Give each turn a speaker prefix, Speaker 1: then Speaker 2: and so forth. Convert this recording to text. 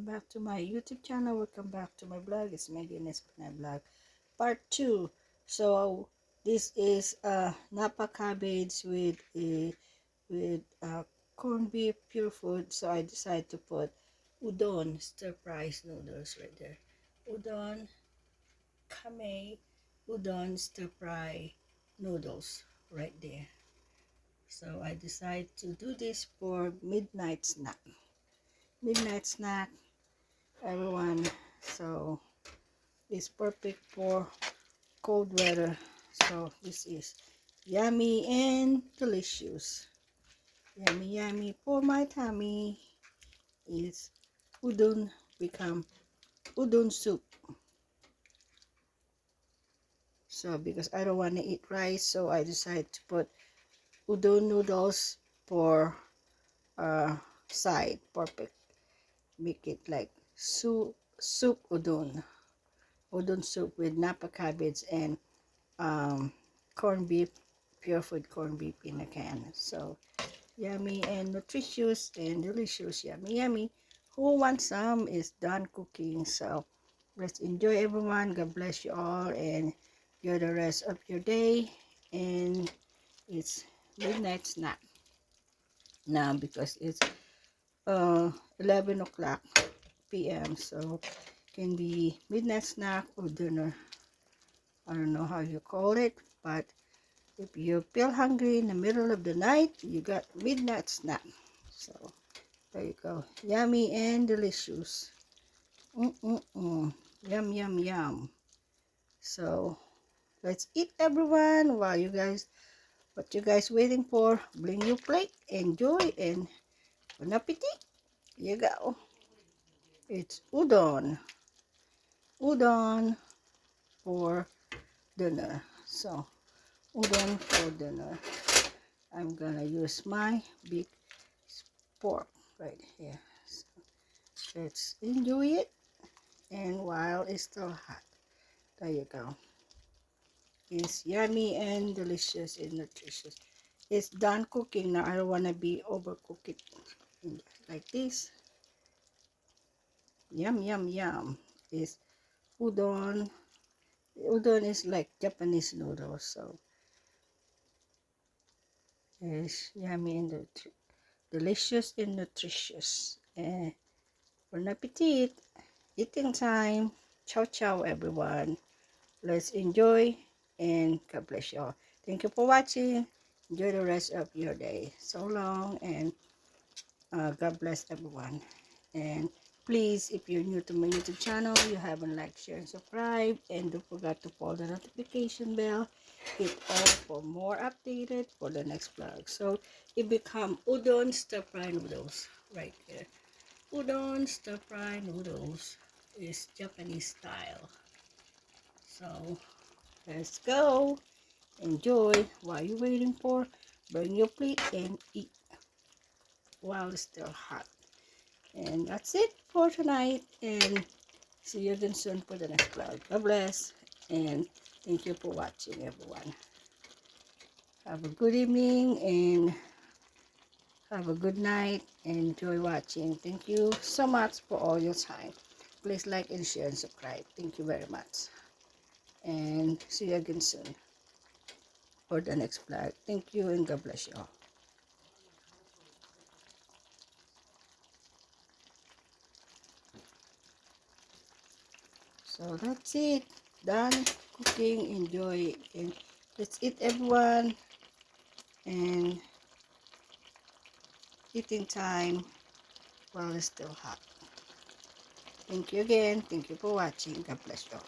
Speaker 1: back to my YouTube channel. Welcome back to my blog. It's Megan Espinay Vlog Part 2. So this is Napa cabbage with corned beef pure food. So I decided to put udon stir fry noodles right there. Udon kame udon stir fry noodles right there. So I decided to do this for midnight snack. Midnight snack, everyone. So it's perfect for cold weather. So this is yummy and delicious. Yummy yummy for my tummy is udon become udon soup. So because I don't want to eat rice, so I decided to put udon noodles for side. Perfect. Make it like soup udon. Udon soup with Napa cabbage and corned beef, pure food corned beef in a can. So yummy and nutritious and delicious. Yummy yummy. Who wants some is done cooking. So let's enjoy, everyone. God bless you all and enjoy the rest of your day. And it's midnight snack now because it's 11 o'clock p.m. So can be midnight snack or dinner. I don't know how you call it, but if you feel hungry in the middle of the night, you got midnight snack. So there you go. Yummy and delicious. Yum, yum, yum. So let's eat, everyone. While you guys, what you guys waiting for? Bring your plate, enjoy, and bon appetit. Here you go. It's udon. Udon for dinner. So udon for dinner. I'm gonna use my big pork right here. So let's enjoy it. And while it's still hot, there you go. It's yummy and delicious and nutritious. It's done cooking now. I don't want to be overcook it like this. Yum, yum, yum. It's udon. Udon is like Japanese noodles, so it's yummy and delicious and nutritious. And bon appetit. Eating time. Ciao, ciao, everyone. Let's enjoy and God bless you all. Thank you for watching. Enjoy the rest of your day. So long and God bless everyone. And please, if you're new to my YouTube channel, you haven't liked, share, and subscribe. And don't forget to pull the notification bell. Hit all for more updated for the next vlog. So it become udon stir fry noodles right here. Udon stir fry noodles is Japanese style. So let's go. Enjoy. While you're waiting for, bring your plate and eat while it's still hot. And that's it for tonight. And see you again soon for the next vlog. God bless. And thank you for watching, everyone. Have a good evening and have a good night. And enjoy watching. Thank you so much for all your time. Please like and share and subscribe. Thank you very much. And see you again soon for the next vlog. Thank you and God bless you all. So that's it. Done cooking. Enjoy. And let's eat, everyone. And eating time while it's still hot. Thank you again. Thank you for watching. God bless you all.